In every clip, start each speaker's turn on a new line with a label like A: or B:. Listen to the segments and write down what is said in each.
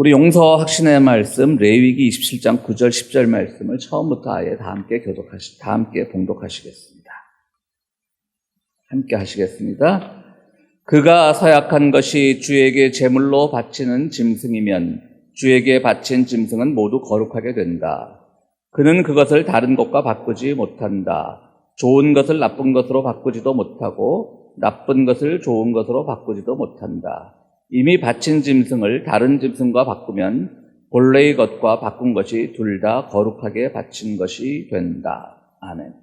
A: 우리 용서 확신의 말씀 레위기 27장 9절 10절 말씀을 처음부터 아예 다 함께 봉독하시겠습니다. 함께 하시겠습니다. 그가 서약한 것이 주에게 제물로 바치는 짐승이면 주에게 바친 짐승은 모두 거룩하게 된다. 그는 그것을 다른 것과 바꾸지 못한다. 좋은 것을 나쁜 것으로 바꾸지도 못하고 나쁜 것을 좋은 것으로 바꾸지도 못한다. 이미 바친 짐승을 다른 짐승과 바꾸면 본래의 것과 바꾼 것이 둘 다 거룩하게 바친 것이 된다. 아멘.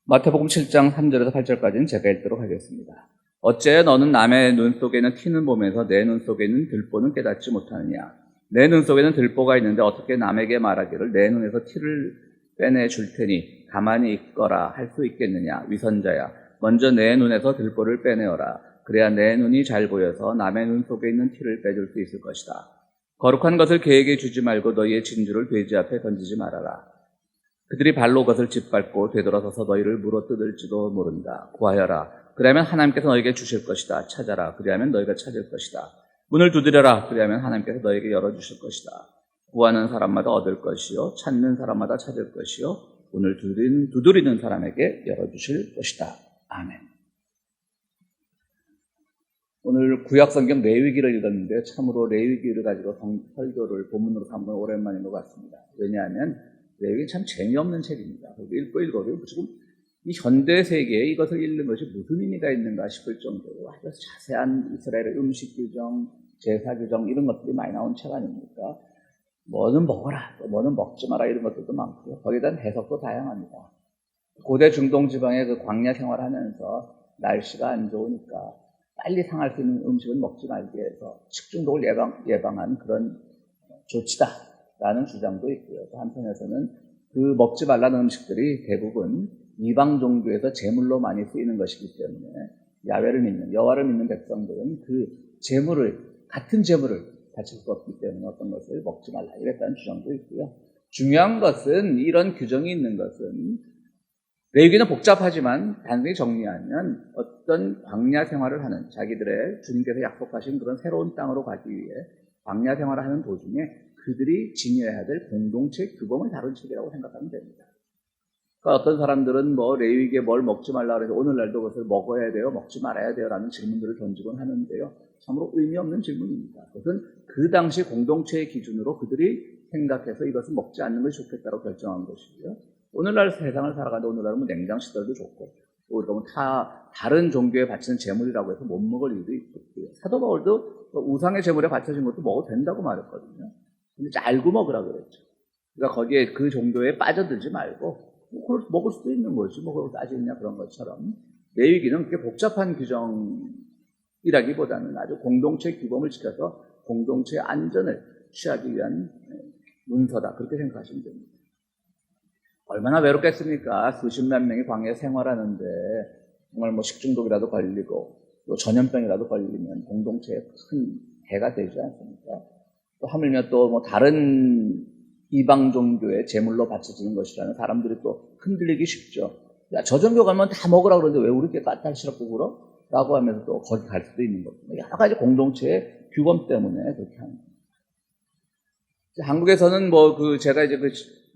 A: 마태복음 7장 3절에서 8절까지는 제가 읽도록 하겠습니다. 어째 너는 남의 눈 속에는 티는 보면서 내 눈 속에는 들보는 깨닫지 못하느냐. 내 눈 속에는 들보가 있는데 어떻게 남에게 말하기를 내 눈에서 티를 빼내줄 테니 가만히 있거라 할 수 있겠느냐. 위선자야, 먼저 내 눈에서 들보를 빼내어라. 그래야 내 눈이 잘 보여서 남의 눈 속에 있는 티를 빼줄 수 있을 것이다. 거룩한 것을 개에게 주지 말고 너희의 진주를 돼지 앞에 던지지 말아라. 그들이 발로 그것을 짓밟고 되돌아서서 너희를 물어뜯을지도 모른다. 구하여라. 그리하면 하나님께서 너희에게 주실 것이다. 찾아라. 그리하면 너희가 찾을 것이다. 문을 두드려라. 그리하면 하나님께서 너희에게 열어주실 것이다. 구하는 사람마다 얻을 것이요 찾는 사람마다 찾을 것이요 문을 두드리는 사람에게 열어주실 것이다. 아멘. 오늘 구약성경 레위기를 읽었는데요. 참으로 레위기를 가지고 설교를 본문으로 삼는 오랜만인 것 같습니다. 왜냐하면 레위기는 참 재미없는 책입니다. 읽고 지금 이 현대 세계에 이것을 읽는 것이 무슨 의미가 있는가 싶을 정도로 아주 자세한 이스라엘의 음식 규정, 제사 규정 이런 것들이 많이 나온 책 아닙니까? 뭐는 먹어라, 뭐는 먹지 마라 이런 것들도 많고요. 거기에 대한 해석도 다양합니다. 고대 중동 지방의 그 광야 생활하면서 날씨가 안 좋으니까 빨리 상할 수 있는 음식은 먹지 말기 위해서 식중독을 예방한 그런 조치다라는 주장도 있고요. 또 한편에서는 그 먹지 말라는 음식들이 대부분 이방 종교에서 제물로 많이 쓰이는 것이기 때문에 야훼를 믿는, 여호와를 믿는 백성들은 그 같은 제물을 바칠 수 없기 때문에 어떤 것을 먹지 말라 이랬다는 주장도 있고요. 중요한 것은 이런 규정이 있는 것은 레위기는 복잡하지만 단순히 정리하면 어떤 광야 생활을 하는 자기들의 주님께서 약속하신 그런 새로운 땅으로 가기 위해 광야 생활을 하는 도중에 그들이 지녀야 될 공동체 규범을 다룬 책이라고 생각하면 됩니다. 그러니까 어떤 사람들은 레위기에 뭘 먹지 말라 그래서 오늘날도 그것을 먹어야 돼요, 먹지 말아야 돼요 라는 질문들을 던지곤 하는데요. 참으로 의미 없는 질문입니다. 그것은 그 당시 공동체의 기준으로 그들이 생각해서 이것을 먹지 않는 것이 좋겠다고 결정한 것이고요. 오늘날 세상을 살아가는데 오늘날은 냉장 시설도 좋고 우리가 다른 종교에 바치는 제물이라고 해서 못 먹을 일도 있고요. 사도 바울도 우상의 제물에 바쳐진 것도 먹어도 된다고 말했거든요. 근데 알고 먹으라 그랬죠. 그러니까 거기에 그 종교에 빠져들지 말고 먹을 수도 있는 거지 그걸 따지느냐 그런 것처럼 레위기는 그렇게 복잡한 규정이라기보다는 아주 공동체 규범을 지켜서 공동체의 안전을 취하기 위한 문서다 그렇게 생각하시면 됩니다. 얼마나 외롭겠습니까? 수십만 명이 광야에 생활하는데 정말 식중독이라도 걸리고 또 전염병이라도 걸리면 공동체에 큰 해가 되지 않습니까? 또 하물며 또 다른 이방 종교의 제물로 바쳐지는 것이라는 사람들이 또 흔들리기 쉽죠. 야, 저 종교 가면 다 먹으라 그러는데 왜 우리 게 까탈스럽고 그러? 라고 하면서 또 거기 갈 수도 있는 겁니다. 여러 가지 공동체의 규범 때문에 그렇게 하는 겁니다. 한국에서는 제가 이제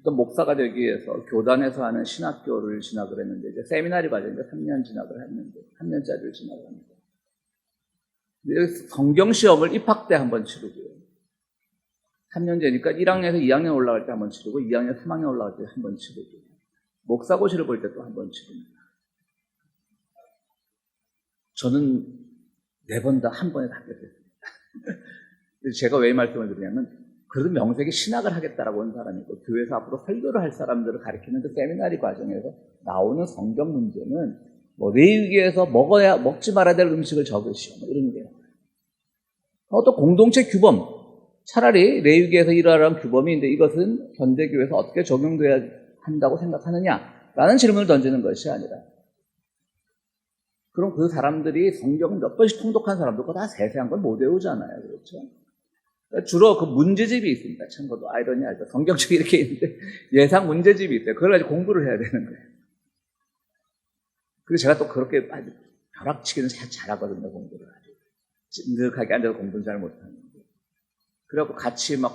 A: 어떤 목사가 되기 위해서 교단에서 하는 신학교를 진학을 했는데 이제 세미나리 과정인데 3년 진학을 했는데 3년짜리를 진학을 합니다. 성경 시험을 입학 때 한번 치르고요. 3년제니까 1학년에서 2학년 올라갈 때 한번 치르고 2학년, 3학년 올라갈 때 한번 치르고 목사고시를 볼 때 또 한번 치릅니다. 저는 4번 다 한 번에 다 합격했습니다. 제가 왜 이 말씀을 드리냐면 그래도 명색이 신학을 하겠다라고 하는 사람이 있고 교회에서 앞으로 설교를 할 사람들을 가리키는 그 세미나리 과정에서 나오는 성경 문제는 레위기에서 먹지 말아야 될 음식을 적으시오 이런 게요. 어떤 공동체 규범 차라리 레위기에서 이러한 규범이 있는데 이것은 현대교회에서 어떻게 적용돼야 한다고 생각하느냐라는 질문을 던지는 것이 아니라 그럼 그 사람들이 성경을 몇 번씩 통독한 사람들과 다 세세한 걸 못 외우잖아요. 그렇죠? 주로 그 문제집이 있습니다. 참 그것도 아이러니하죠. 성경책이 이렇게 있는데 예상 문제집이 있어요. 그걸 가지고 공부를 해야 되는 거예요. 그리고 제가 또 그렇게 아주 벼락치기는 잘하거든요. 공부를 아주 찐득하게 앉아서 공부는 잘 못하는데 그래갖고 같이 막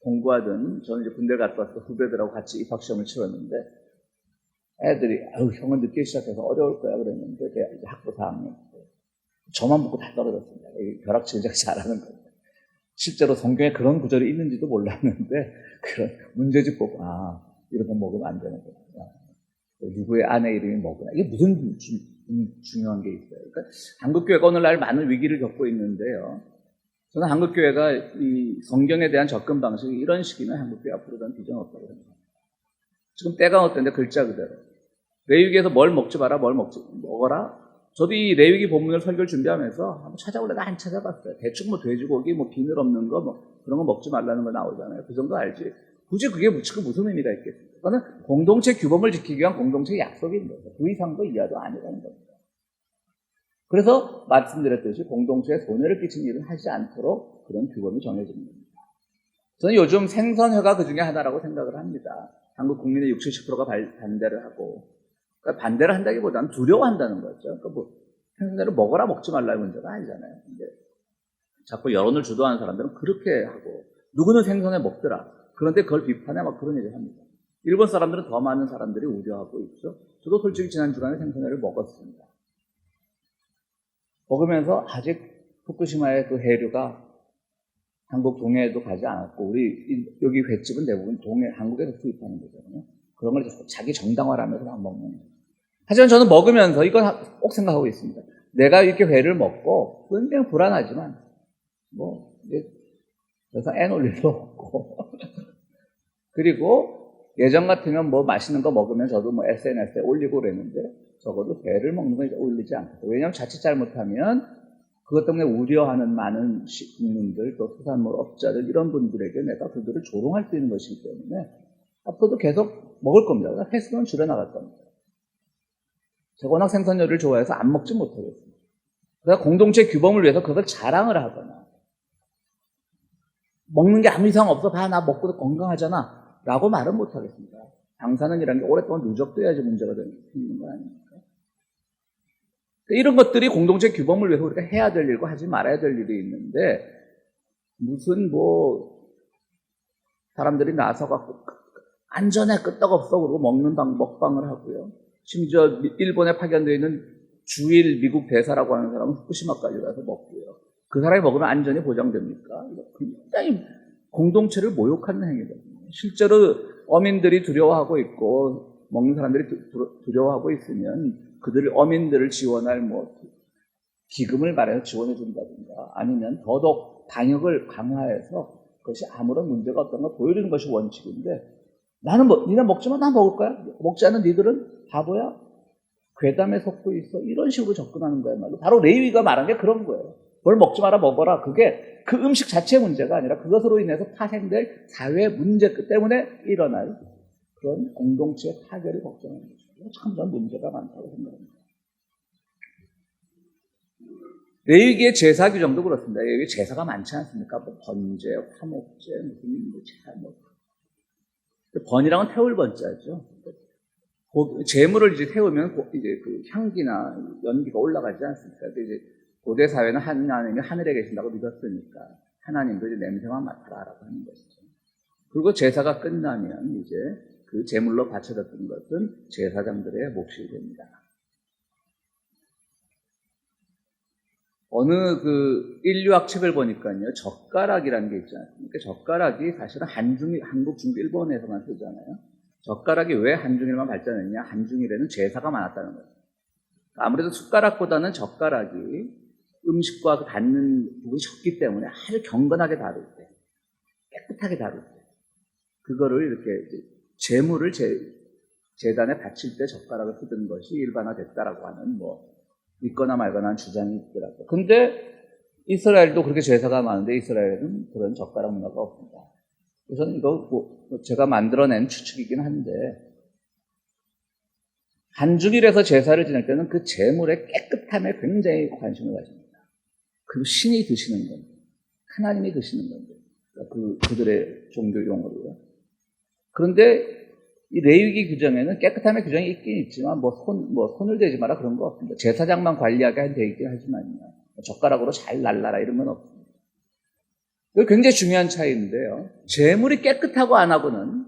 A: 공부하던, 저는 이제 군대 갔다 왔을 때 후배들하고 같이 입학시험을 치렀는데, 애들이, 아유, 형은 늦게 시작해서 어려울 거야. 그랬는데, 내가 이제 학부 4학년 때. 저만 보고 다 떨어졌습니다. 벼락치기 제가 잘하는 거예요. 실제로 성경에 그런 구절이 있는지도 몰랐는데, 그런 문제집 보고, 이런 거 먹으면 안 되는 거구나. 누구의 아내 이름이 뭐구나. 이게 무슨 중요한 게 있어요. 그러니까 한국교회가 오늘날 많은 위기를 겪고 있는데요. 저는 한국교회가 이 성경에 대한 접근 방식이 이런 식이면 한국교회 앞으로 전 비전 없다고 생각합니다. 지금 때가 어떤데 글자 그대로. 레위기에서 뭘 먹지 마라, 먹어라. 저도 이 레위기 본문을 설교를 준비하면서 한번 찾아보려다 안 찾아봤어요. 대충 뭐 돼지고기, 뭐 비늘 없는 거, 뭐 그런 거 먹지 말라는 거 나오잖아요. 그 정도 알지. 굳이 그게 무슨 의미가 있겠습니까? 그거는 공동체 규범을 지키기 위한 공동체의 약속인 거죠. 그 이상도 이하도 아니라는 겁니다. 그래서 말씀드렸듯이 공동체에 손해를 끼치는 일을 하지 않도록 그런 규범이 정해집니다. 저는 요즘 생선회가 그 중에 하나라고 생각을 합니다. 한국 국민의 60, 70%가 반대를 하고, 그러니까 반대를 한다기보다는 두려워한다는 거죠. 그러니까 뭐 생선회를 먹어라 먹지 말라의 문제가 아니잖아요. 근데 자꾸 여론을 주도하는 사람들은 그렇게 하고, 누구는 생선회 먹더라. 그런데 그걸 비판해 막 그런 얘기를 합니다. 일본 사람들은 더 많은 사람들이 우려하고 있죠. 저도 솔직히 지난 주간에 생선회를 먹었습니다. 먹으면서 아직 후쿠시마의 그 해류가 한국 동해에도 가지 않았고, 여기 횟집은 대부분 한국에서 수입하는 거잖아요. 그런 걸 자기 정당화라면서 막 먹는 거예요. 하지만 저는 먹으면서 이건 꼭 생각하고 있습니다. 내가 이렇게 회를 먹고 굉장히 불안하지만, 이제 그래서 애 놀릴 수 없고. 그리고 예전 같으면 맛있는 거 먹으면 저도 SNS에 올리고 그랬는데, 적어도 회를 먹는 건 이제 올리지 않고. 왜냐하면 자칫 잘못하면 그것 때문에 우려하는 많은 국민들, 또 수산물 업자들, 이런 분들에게 내가 그들을 조롱할 수 있는 것이기 때문에 앞으로도 계속 먹을 겁니다. 횟수는 줄여나갈 겁니다. 제가 워낙 생선 요리를 좋아해서 안 먹지 못하겠습니다. 그래서 공동체 규범을 위해서 그것을 자랑을 하거나, 먹는 게 아무 이상 없어, 봐, 나 먹고도 건강하잖아 라고 말은 못하겠습니다. 방사능이라는 게 오랫동안 누적돼야지 문제가 되는 거 아닙니까? 이런 것들이 공동체 규범을 위해서 우리가 해야 될 일과 하지 말아야 될 일이 있는데, 무슨 사람들이 나서갖고 안전해 끄떡없어 그러고 먹방을 하고요. 심지어 일본에 파견되어 있는 주일 미국 대사라고 하는 사람은 후쿠시마까지 가서 먹고요. 그 사람이 먹으면 안전이 보장됩니까? 굉장히 공동체를 모욕하는 행위거든요. 실제로 어민들이 두려워하고 있고 먹는 사람들이 두려워하고 있으면 그들을 어민들을 지원할 기금을 마련해서 지원해 준다든가, 아니면 더더욱 방역을 강화해서 그것이 아무런 문제가 없다는 걸 보여주는 것이 원칙인데, 나는 니네 먹지만 나 먹을 거야. 먹지 않는 니들은 바보야. 괴담에 속고 있어. 이런 식으로 접근하는 거야말로. 바로 레위기가 말한 게 그런 거예요. 뭘 먹지 마라 먹어라. 그게 그 음식 자체의 문제가 아니라 그것으로 인해서 파생될 사회 문제 때문에 일어날 그런 공동체의 타결을 걱정하는 거죠. 참 저는 문제가 많다고 생각합니다. 레위기의 제사 규정도 그렇습니다. 레위기 제사가 많지 않습니까? 번제, 화목제, 번이랑은 태울 번자죠. 재물을 이제 태우면 이제 그 향기나 연기가 올라가지 않습니까? 이제 고대 사회는 하나님이 하늘에 계신다고 믿었으니까 하나님도 이제 냄새만 맡아라라고 하는 것이죠. 그리고 제사가 끝나면 이제 그 제물로 바쳐졌던 것은 제사장들의 몫이 됩니다. 어느 인류학 책을 보니까요, 젓가락이라는 게 있지 않습니까? 젓가락이 사실은 한국, 중국, 일본에서만 쓰잖아요. 젓가락이 왜 한중일만 발전했냐? 한중일에는 제사가 많았다는 거예요. 아무래도 숟가락보다는 젓가락이 음식과 닿는 부분이 적기 때문에 아주 경건하게 다룰 때, 깨끗하게 다룰 때, 그거를 이렇게 재물을 제단에 바칠 때 젓가락을 쓰던 것이 일반화됐다라고 하는 있거나 말거나 하는 주장이 있더라고요. 근데 이스라엘도 그렇게 제사가 많은데 이스라엘은 그런 젓가락 문화가 없습니다. 그래서 이거 제가 만들어낸 추측이긴 한데, 한중일에서 제사를 지낼 때는 그 제물의 깨끗함에 굉장히 관심을 가집니다. 그리고 신이 드시는 건데, 하나님이 드시는 건데, 그들의 종교 용어로요. 그런데 이 레위기 규정에는 깨끗함의 규정이 있긴 있지만 손을 대지 마라 그런 거 없습니다. 제사장만 관리하게 되어 있긴 하지만요. 젓가락으로 잘 날라라 이런 건 없습니다. 이거 굉장히 중요한 차이인데요. 재물이 깨끗하고 안 하고는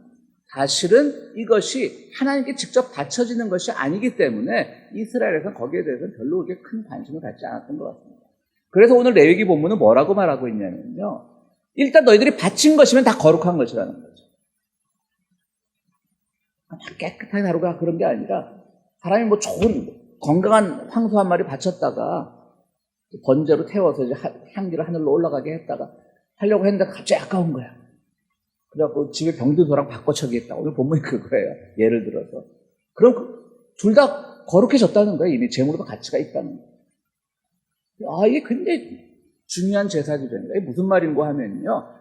A: 사실은 이것이 하나님께 직접 바쳐지는 것이 아니기 때문에 이스라엘에서는 거기에 대해서는 별로 그렇게 큰 관심을 갖지 않았던 것 같습니다. 그래서 오늘 레위기 본문은 뭐라고 말하고 있냐면요. 일단 너희들이 바친 것이면 다 거룩한 것이라는 거죠. 깨끗하게 다루가 그런 게 아니라 사람이 뭐 좋은 건강한 황소 한 마리 바쳤다가 번제로 태워서 이제 향기를 하늘로 올라가게 했다가 하려고 했는데 갑자기 아까운 거야. 그래갖고 집에 병든 소랑 바꿔 처리했다. 오늘 본문이 그거예요. 예를 들어서. 그럼 둘 다 거룩해졌다는 거예요. 이미 재물도 가치가 있다는 거예요. 이게 굉장히 중요한 제사 규정이다. 이게 무슨 말인고 하면요.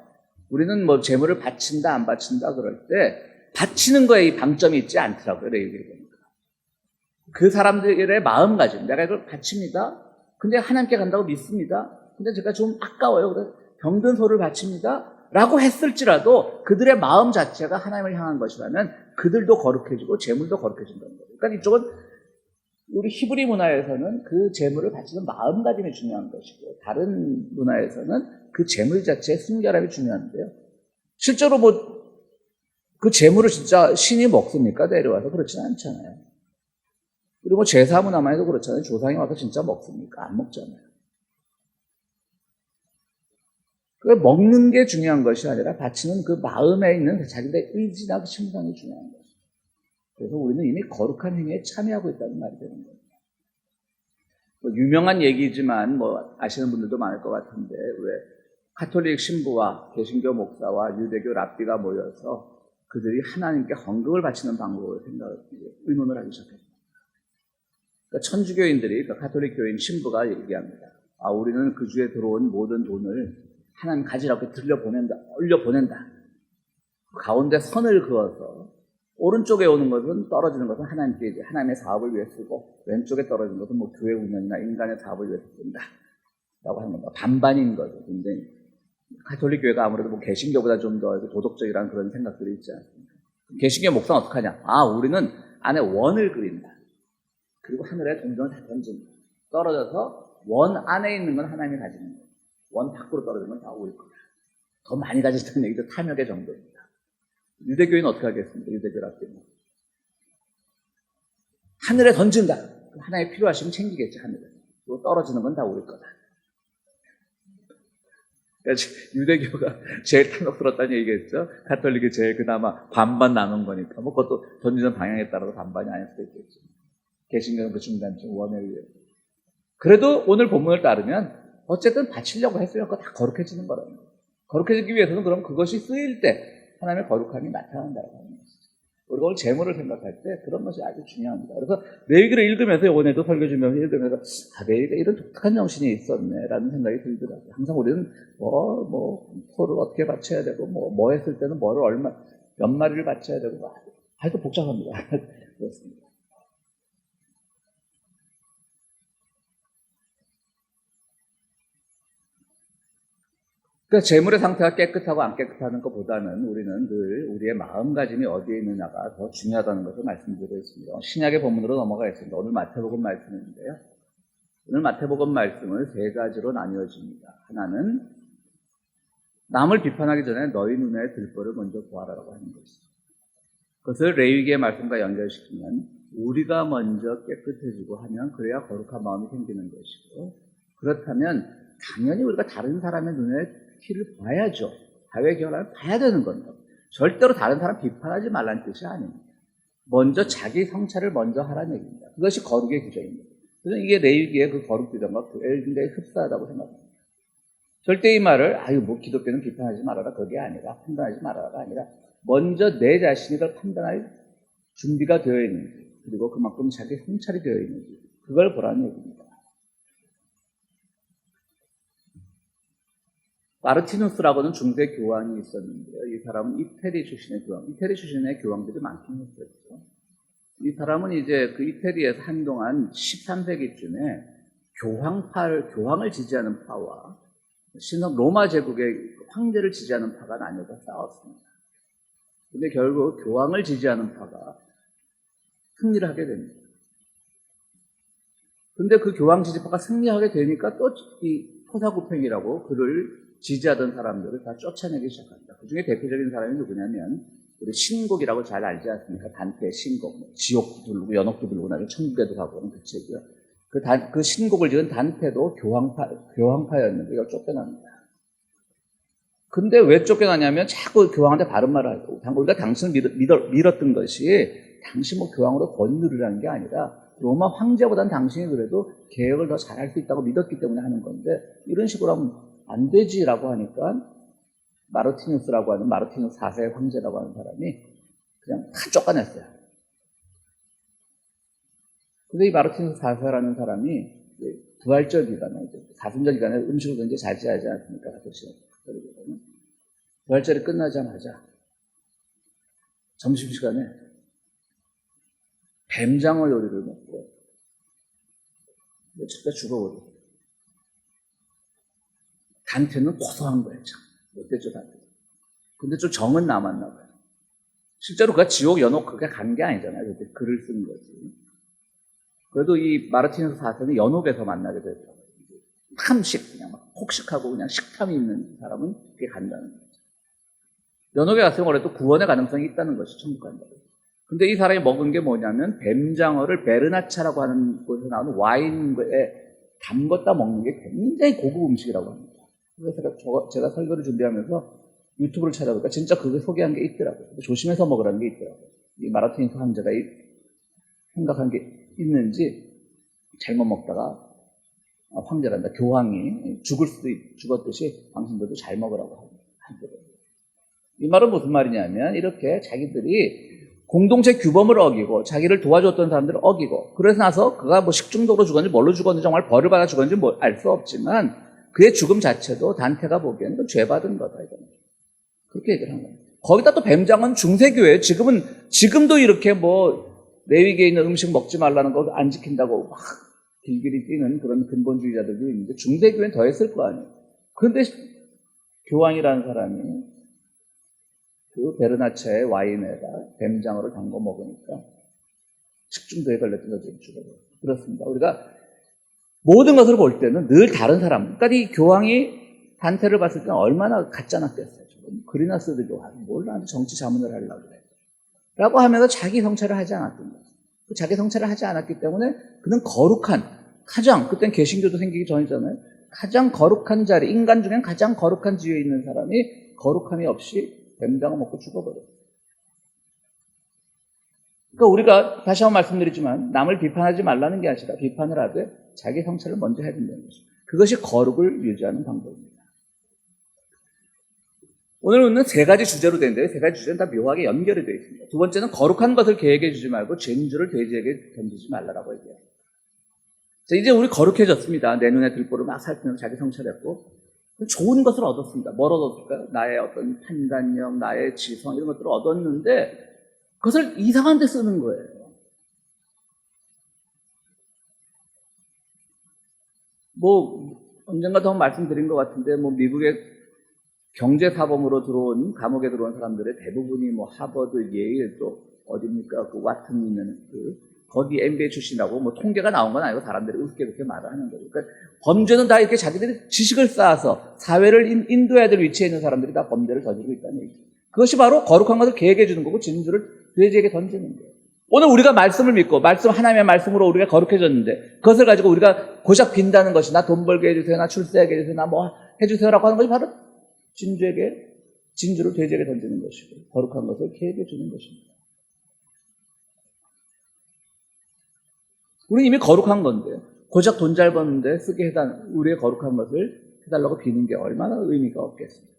A: 우리는 뭐 재물을 바친다 안 바친다 그럴 때 바치는 거에 이 방점이 있지 않더라고요. 레위기를 보니까. 그 사람들의 마음가짐. 내가 이걸 바칩니다. 근데 하나님께 간다고 믿습니다. 근데 제가 좀 아까워요. 그래서 병든 소를 바칩니다. 라고 했을지라도 그들의 마음 자체가 하나님을 향한 것이라면 그들도 거룩해지고 재물도 거룩해진다는 거예요. 그러니까 이쪽은 우리 히브리 문화에서는 그 재물을 바치는 마음가짐이 중요한 것이고 다른 문화에서는 그 재물 자체의 순결함이 중요한데요. 실제로 뭐 그 재물을 진짜 신이 먹습니까? 내려와서 그렇지는 않잖아요. 그리고 제사 문화만 해도 그렇잖아요. 조상이 와서 진짜 먹습니까? 안 먹잖아요. 그 먹는 게 중요한 것이 아니라 바치는 그 마음에 있는 자기들의 의지나 심상이 중요한 것이죠. 그래서 우리는 이미 거룩한 행위에 참여하고 있다는 말이 되는 거예요. 뭐 유명한 얘기지만 뭐 아시는 분들도 많을 것 같은데 왜 가톨릭 신부와 개신교 목사와 유대교 랍비가 모여서 그들이 하나님께 헌금을 바치는 방법을 의논을 하기 시작했습니다. 그러니까 천주교인들이 그러니까 가톨릭 교인 신부가 얘기합니다. 우리는 그 주에 들어온 모든 돈을 하나님 가지라고 올려보낸다. 가운데 선을 그어서 오른쪽에 오는 것은 떨어지는 것은 하나님께 이제 하나님의 사업을 위해 쓰고 왼쪽에 떨어지는 것은 뭐 교회 운영이나 인간의 사업을 위해서 쓴다. 라고 하는 겁니다. 반반인 거죠. 굉장히. 가톨릭 교회가 아무래도 뭐 개신교보다 좀 더 도덕적이라는 그런 생각들이 있지 않습니까? 개신교 목사는 어떻게 하냐? 우리는 안에 원을 그린다. 그리고 하늘에 동전을 다 던진다. 떨어져서 원 안에 있는 건 하나님이 가지는 거예요. 원 밖으로 떨어지는 건 다 우리 거다. 더 많이 가지시다는 얘기도 탐욕의 정도입니다. 유대교인은 어떻게 하겠습니까? 유대교랍기는. 하늘에 던진다. 하나님이 필요하시면 챙기겠지, 하늘에. 그리고 떨어지는 건 다 우리 거다. 유대교가 제일 탐욕스럽다는 얘기겠죠? 가톨릭이 제일 그나마 반반 나눈 거니까. 뭐 그것도 던지는 방향에 따라서 반반이 아닐 수도 있겠죠. 개신교는 그 중간쯤 원에 의해서. 그래도 오늘 본문을 따르면 어쨌든 바치려고 했으면 그거 다 거룩해지는 거라는 거예요. 거룩해지기 위해서는 그럼 그것이 쓰일 때 하나님의 거룩함이 나타난다고 하는 것이죠. 우리가 오늘 재물을 생각할 때 그런 것이 아주 중요합니다. 그래서 레위기를 읽으면서 이번에도 설교 주면서 읽으면서 레위기가 이런 독특한 정신이 있었네라는 생각이 들더라고요. 항상 우리는 소를 어떻게 바쳐야 되고 뭐 했을 때는 뭐를 몇 마리를 바쳐야 되고 하여튼 복잡합니다. 그렇습니다. 그러니까 재물의 상태가 깨끗하고 안 깨끗하는 것보다는 우리는 늘 우리의 마음가짐이 어디에 있느냐가 더 중요하다는 것을 말씀드리고 있습니다. 신약의 본문으로 넘어가겠습니다. 오늘 마태복음 말씀인데요. 오늘 마태복음 말씀은 세 가지로 나뉘어집니다. 하나는 남을 비판하기 전에 너희 눈에 들 바를 먼저 보아라라고 하는 것이죠. 그것을 레위기의 말씀과 연결시키면 우리가 먼저 깨끗해지고 하면 그래야 거룩한 마음이 생기는 것이고 그렇다면 당연히 우리가 다른 사람의 눈에 티를 봐야죠. 사회 결합을 봐야 되는 겁니다. 절대로 다른 사람 비판하지 말라는 뜻이 아닙니다. 먼저 자기 성찰을 먼저 하라는 얘기입니다. 그것이 거룩의 규정입니다. 그래서 이게 레위기의 그 거룩 규정과 굉장히 흡사하다고 생각합니다. 절대 이 말을 기독교는 비판하지 말아라 그게 아니라 판단하지 말아라가 아니라 먼저 내 자신이 그걸 판단할 준비가 되어 있는지 그리고 그만큼 자기 성찰이 되어 있는지 그걸 보라는 얘기입니다. 마르티누스라고는 중세 교황이 있었는데요. 이 사람은 이태리 출신의 교황. 이태리 출신의 교황들이 많긴 했었죠. 이 사람은 이제 그 이태리에서 한동안 13세기쯤에 교황을 지지하는 파와 신성 로마 제국의 황제를 지지하는 파가 나뉘어서 싸웠습니다. 근데 결국 교황을 지지하는 파가 승리를 하게 됩니다. 근데 그 교황 지지파가 승리하게 되니까 또 이 토사구팽이라고 그를 지지하던 사람들을 다 쫓아내기 시작합니다. 그 중에 대표적인 사람이 누구냐면 우리 신곡이라고 잘 알지 않습니까? 단테의 신곡, 지옥도 부르고 연옥도 부르고 나중에 천국에도 가고 하는 그 책이요. 그 신곡을 지은 단테도 교황파였는데 이걸 쫓겨납니다. 근데 왜 쫓겨나냐면 자꾸 교황한테 바른 말을 하고, 우리가 당신을 밀었던 것이 당신 뭐 교황으로 권위 누리라는 게 아니라 로마 황제보다는 당신이 그래도 개혁을 더 잘할 수 있다고 믿었기 때문에 하는 건데 이런 식으로 하면 안 되지라고 하니까 마르티누스라고 하는 마르티누스 4세 황제라고 하는 사람이 그냥 다 쫓아냈어요. 근데 이 마르티누스 4세라는 사람이 부활절 기간에, 사순절 기간에 음식을 굉장히 자제하지 않습니까? 부활절이 끝나자마자 점심시간에 뱀장어 요리를 먹고 진짜 죽어버려요. 단테는 고소한 거예요. 참. 못됐죠, 단테. 근데 좀 정은 남았나 봐요. 실제로 그가 지옥 연옥 그게 간 게 아니잖아요. 글을 쓴 거지. 그래도 이 마르티누스 4세는 연옥에서 만나게 됐죠. 탐식, 그냥 막 폭식하고 그냥 식탐이 있는 사람은 그게 간다는 거죠. 연옥에 갔으면 그래도 구원의 가능성이 있다는 것이 천국 간다고. 근데 이 사람이 먹은 게 뭐냐면 뱀장어를 베르나차라고 하는 곳에서 나오는 와인에 담궜다 먹는 게 굉장히 고급 음식이라고 합니다. 그래서 제가 설교를 준비하면서 유튜브를 찾아보니까 진짜 그게 소개한 게 있더라고요. 조심해서 먹으라는 게 있더라고요. 이 마르티누스 황제가 생각한 게 있는지 잘못 먹다가 황제란다. 교황이 죽었듯이 당신들도 잘 먹으라고 하더라고요. 이 말은 무슨 말이냐면 이렇게 자기들이 공동체 규범을 어기고 자기를 도와줬던 사람들을 어기고 그래서 나서 그가 뭐 식중독으로 죽었는지 뭘로 죽었는지 정말 벌을 받아 죽었는지 알 수 없지만 그의 죽음 자체도 단테가 보기에는 죄받은 거다. 이거는. 그렇게 얘기를 한 거예요. 거기다 또 뱀장은 중세교회예요. 지금도 이렇게 뭐 레위기에 있는 음식 먹지 말라는 거 안 지킨다고 막 길길이 뛰는 그런 근본주의자들도 있는데 중세교회는 더 했을 거 아니에요. 그런데 교황이라는 사람이 그 베르나차의 와인에다 뱀장어를 담궈 먹으니까 식중독에 걸렸던 거죠. 그렇습니다. 우리가 모든 것을 볼 때는 늘 다른 사람. 그러니까 이 교황이 단테를 봤을 때는 얼마나 가짜 놨겠어요. 글이나 쓰들고 뭘 나한테 정치 자문을 하려고 그래. 라고 하면서 자기 성찰을 하지 않았던 거죠. 자기 성찰을 하지 않았기 때문에 그는 거룩한, 그땐 개신교도 생기기 전이잖아요. 가장 거룩한 자리, 인간 중엔 가장 거룩한 지위에 있는 사람이 거룩함이 없이 뱀장어 먹고 죽어버려요. 그러니까 우리가 다시 한번 말씀드리지만 남을 비판하지 말라는 게 아니라 비판을 하되 자기 성찰을 먼저 해야 된다는 거죠. 그것이 거룩을 유지하는 방법입니다. 오늘은 세 가지 주제로 되는데 세 가지 주제는 다 묘하게 연결이 되어 있습니다. 두 번째는 거룩한 것을 계획해 주지 말고 진주를 돼지에게 던지지 말라라고 얘기해요. 자, 이제 우리 거룩해졌습니다. 내 눈에 들보를 막 살피면서 자기 성찰했고 좋은 것을 얻었습니다. 뭘 얻었을까요? 나의 어떤 판단력, 나의 지성 이런 것들을 얻었는데 그것을 이상한 데 쓰는 거예요. 뭐 언젠가 더 말씀드린 것 같은데 뭐 미국의 경제사범으로 감옥에 들어온 사람들의 대부분이 뭐 하버드, 예일 또 어딥니까? 그 와튼 있는 거기 MBA 출신이라고 뭐 통계가 나온 건 아니고 사람들이 웃게 그렇게 말을 하는 거예요. 그러니까 범죄는 다 이렇게 자기들이 지식을 쌓아서 사회를 인도해야 될 위치에 있는 사람들이 다 범죄를 저지르고 있다는 얘기죠. 그것이 바로 거룩한 것을 계획해 주는 거고 진주를 돼지에게 던지는 거예요. 오늘 우리가 말씀을 믿고 하나님의 말씀으로 우리가 거룩해졌는데 그것을 가지고 우리가 고작 빈다는 것이 나 돈 벌게 해주세요, 나 출세하게 해주세요, 나 뭐 해주세요라고 하는 것이 바로 진주를 돼지에게 던지는 것이고 거룩한 것을 계획해 주는 것입니다. 우리는 이미 거룩한 건데 고작 돈 잘 버는데 쓰게 우리의 거룩한 것을 해달라고 비는 게 얼마나 의미가 없겠습니까?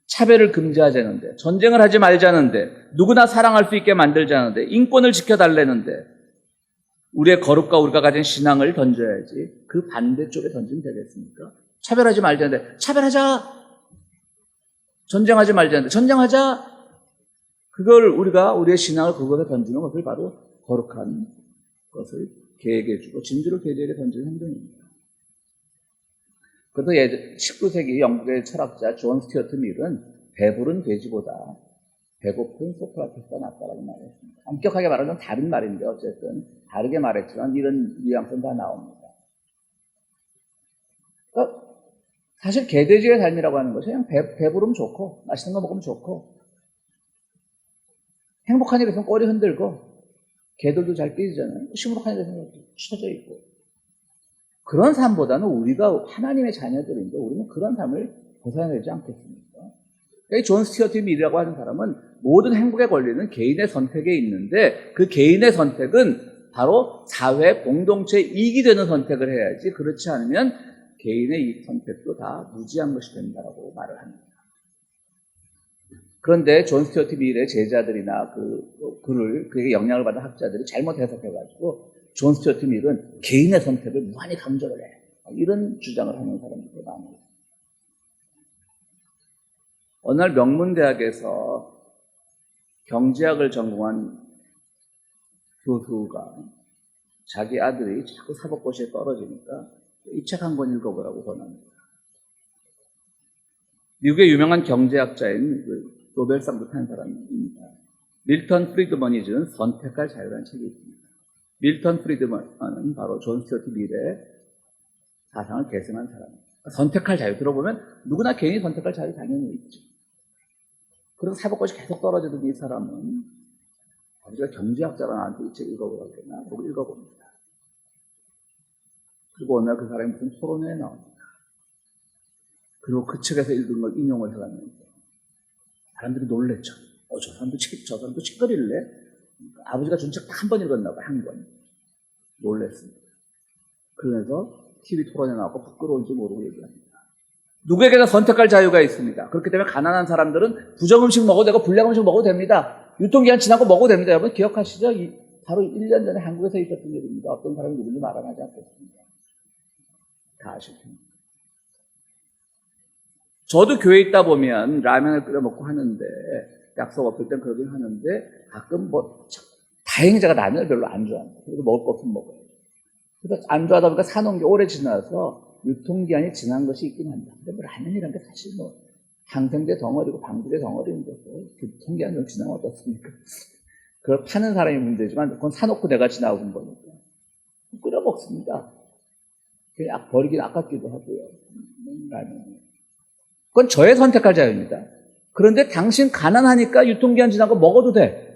A: 차별을 금지하자는데 전쟁을 하지 말자는데 누구나 사랑할 수 있게 만들자는데 인권을 지켜달라는데 우리의 거룩과 우리가 가진 신앙을 던져야지 그 반대쪽에 던지면 되겠습니까? 차별하지 말자는데 차별하자, 전쟁하지 말자는데 전쟁하자. 그걸 우리의 신앙을 그것에 던지는 것을 바로 거룩한 것을 계획해주고 진주를 돼지에게 던지는 행동입니다. 그래서 19세기 영국의 철학자 존 스튜어트 밀은 배부른 돼지보다 배고픈 소크라테스가 낫다라고 말했습니다. 엄격하게 말하면 다른 말인데 어쨌든 다르게 말했지만 이런 뉘앙스는 다 나옵니다. 그러니까 사실 개돼지의 삶이라고 하는 것이 그냥 배부르면 좋고 맛있는 거 먹으면 좋고 행복한 일에서는 꼬리 흔들고 개들도 잘 뛰잖아요. 시무룩한 일에서는 쳐져 있고 그런 삶보다는 우리가 하나님의 자녀들인데 우리는 그런 삶을 벗어나지 않겠습니까? 이 존 스튜어트 밀이라고 하는 사람은 모든 행복의 권리는 개인의 선택에 있는데 그 개인의 선택은 바로 사회 공동체의 이익이 되는 선택을 해야지 그렇지 않으면 개인의 이익 선택도 다 무지한 것이 된다라고 말을 합니다. 그런데 존 스튜어트 밀의 제자들이나 그에게 영향을 받은 학자들이 잘못 해석해가지고 존 스튜어트 밀은 개인의 선택을 무한히 강조를 해. 이런 주장을 하는 사람들이 많아요. 어느 날 명문대학에서 경제학을 전공한 교수가 자기 아들이 자꾸 사법고시에 떨어지니까 이 책 한 권 읽어보라고 권합니다. 미국의 유명한 경제학자인 노벨상도 탄 사람입니다. 밀턴 프리드먼이 지은 선택할 자유라는 책이 있습니다. 밀턴 프리드먼은 바로 존 스튜어트 밀의 사상을 계승한 사람입니다. 선택할 자유 들어보면 누구나 개인이 선택할 자유 당연히 있죠. 그래서 사법고시 계속 떨어지던 이 사람은 아버지가 경제학자가 나한테 이 책 읽어보라고 했나? 보고 읽어봅니다. 그리고 어느 날 그 사람이 무슨 토론회에 나옵니다. 그리고 그 책에서 읽은 걸 인용을 해가면서 사람들이 놀랬죠. 저 사람도 책거리를 내? 아버지가 준 책 딱 한 번 읽었나 봐요. 한 번. 놀랬습니다. 그러면서 TV 토론에 나오고 부끄러운지 모르고 얘기합니다. 누구에게나 선택할 자유가 있습니다. 그렇기 때문에 가난한 사람들은 부정음식 먹어도 되고 불량음식 먹어도 됩니다. 유통기한 지나고 먹어도 됩니다. 여러분 기억하시죠? 바로 1년 전에 한국에서 있었던 일입니다. 어떤 사람이 누군지 말 안 하지 않겠습니다. 다 아실 텐데. 저도 교회에 있다 보면 라면을 끓여 먹고 하는데 약속 없을 땐 그러긴 하는데 가끔 다행히 제가 라면을 별로 안 좋아합니다. 그래도 먹을 거 없으면 먹어요. 그래서 안 좋아하다 보니까 사놓은 게 오래 지나서 유통기한이 지난 것이 있긴 한다. 근데 라면이라는 게 사실 항생제 덩어리고 방부제 덩어리인데 유통기한이 좀 지나면 어떻습니까? 그걸 파는 사람이 문제지만 그건 사놓고 내가 지나온 거니까 끓여 먹습니다. 그냥 버리긴 아깝기도 하고요. 라면. 그건 저의 선택할 자유입니다. 그런데 당신 가난하니까 유통기한 지나고 먹어도 돼.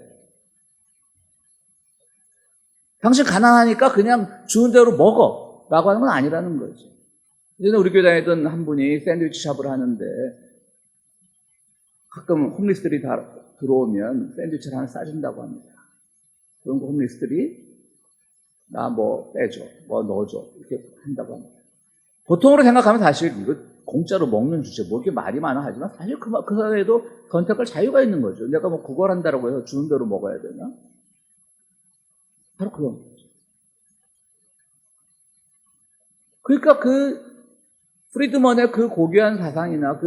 A: 당신 가난하니까 그냥 주는 대로 먹어. 라고 하는 건 아니라는 거죠. 예전에 우리 교회 다니던 한 분이 샌드위치 샵을 하는데 가끔 홈리스들이 다 들어오면 샌드위치를 하나 싸준다고 합니다. 그런 거 홈리스들이 나 빼줘, 넣어줘 이렇게 한다고 합니다. 보통으로 생각하면 사실 이거 공짜로 먹는 주제 이렇게 말이 많아 하지만 사실 그 사회에도 선택할 자유가 있는 거죠. 내가 구걸한다라고 해서 주는 대로 먹어야 되나? 바로 그런 거죠. 그러니까 프리드먼의 그 고귀한 사상이나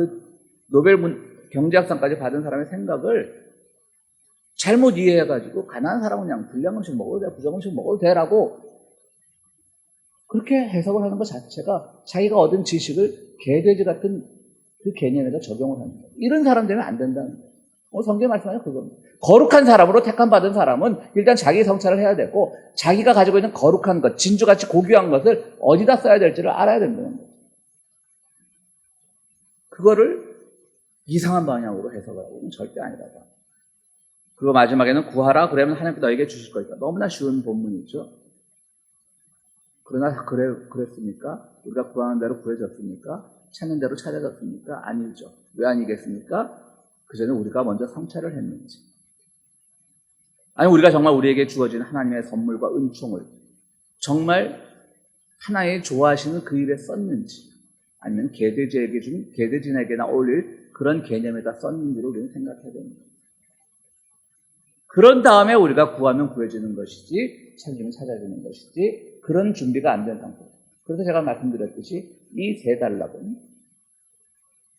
A: 노벨 경제학상까지 받은 사람의 생각을 잘못 이해해가지고 가난한 사람은 그냥 불량음식 먹어도 돼, 부정음식 먹어도 돼라고 그렇게 해석을 하는 것 자체가 자기가 얻은 지식을 개돼지 같은 그 개념에다 적용을 하는 거예요. 이런 사람 되면 안 된다는 거예요. 성경에 말씀하는 그겁니다. 거룩한 사람으로 택함받은 사람은 일단 자기 성찰을 해야 되고 자기가 가지고 있는 거룩한 것, 진주같이 고귀한 것을 어디다 써야 될지를 알아야 된다는 거예요. 그거를 이상한 방향으로 해석을 하고는 절대 아니라고. 그리고 마지막에는 구하라 그러면 하나님께 너에게 주실 것이다. 너무나 쉬운 본문이죠. 그러나 그랬습니까? 우리가 구하는 대로 구해졌습니까? 찾는 대로 찾아졌습니까? 아니죠. 왜 아니겠습니까? 그 전에 우리가 먼저 성찰을 했는지. 아니 우리가 정말 우리에게 주어진 하나님의 선물과 은총을 정말 하나의 좋아하시는 그 일에 썼는지 아니면 개돼지에게나 어울릴 그런 개념에다 썼는지를 우리는 생각해야 됩니다. 그런 다음에 우리가 구하면 구해지는 것이지 찾으면 찾아지는 것이지 그런 준비가 안 된 상태. 그래서 제가 말씀드렸듯이 이 세 단락은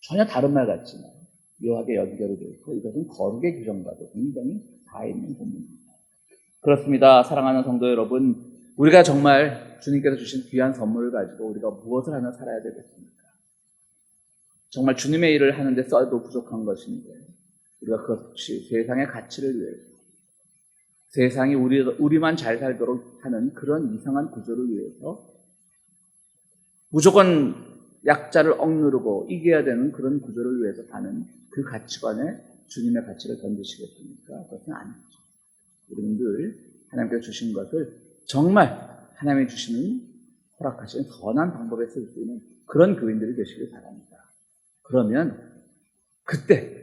A: 전혀 다른 말 같지만 묘하게 연결이 되어 있고 이것은 거룩의 규정과도 굉장히 다 있는 본문입니다. 그렇습니다. 사랑하는 성도 여러분, 우리가 정말 주님께서 주신 귀한 선물을 가지고 우리가 무엇을 하며 살아야 되겠습니까? 정말 주님의 일을 하는데 써도 부족한 것인데 우리가 그것이 세상의 가치를 위해서 세상이 우리만 잘 살도록 하는 그런 이상한 구조를 위해서 무조건 약자를 억누르고 이겨야 되는 그런 구조를 위해서 가는 그 가치관에 주님의 가치를 던지시겠습니까? 그것은 아니죠. 우리는 늘 하나님께서 주신 것을 정말 하나님이 주시는 허락하시는 선한 방법에 쓸 수 있는 그런 교인들이 되시길 바랍니다. 그러면 그때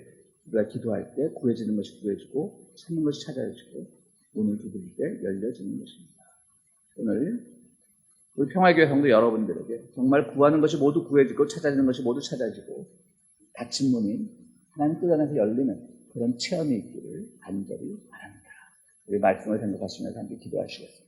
A: 우리가 기도할 때 구해지는 것이 구해지고 찾는 것이 찾아지고 문을 두드릴 때 열려지는 것입니다. 오늘 우리 평화교회 성도 여러분들에게 정말 구하는 것이 모두 구해지고 찾아지는 것이 모두 찾아지고 닫힌 문이 하나님 뜻 안에서 열리는 그런 체험이 있기를 간절히 바랍니다. 우리 말씀을 생각하시면서 함께 기도하시겠습니다.